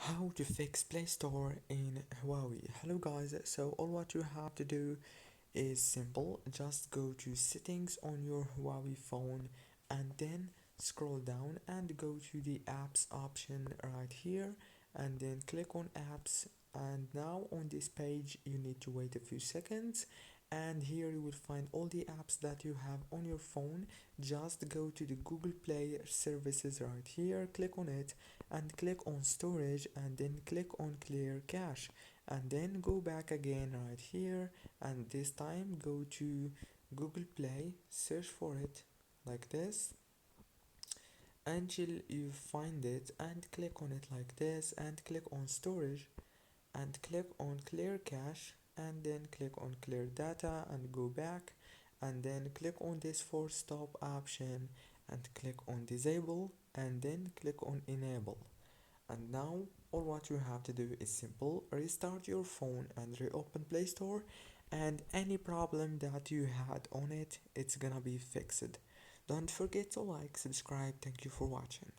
How to fix Play Store in Huawei. Hello guys, so all what you have to do is simple. Just go to settings on your Huawei phone and then scroll down and go to the apps option right here and then click on apps, and now on this page you need to wait a few seconds, and here you will find all the apps that you have on your phone. Just go to the Google Play services right here, click on it and click on storage and then click on clear cache, and then go back again right here, and this time go to Google Play, search for it like this until you find it and click on it like this and click on storage and click on clear cache and then click on clear data and go back, and then click on this force stop option and click on disable and then click on enable. And now all what you have to do is simple: restart your phone and reopen Play Store, and any problem that you had on it, it's gonna be fixed. Don't forget to like, subscribe. Thank you for watching.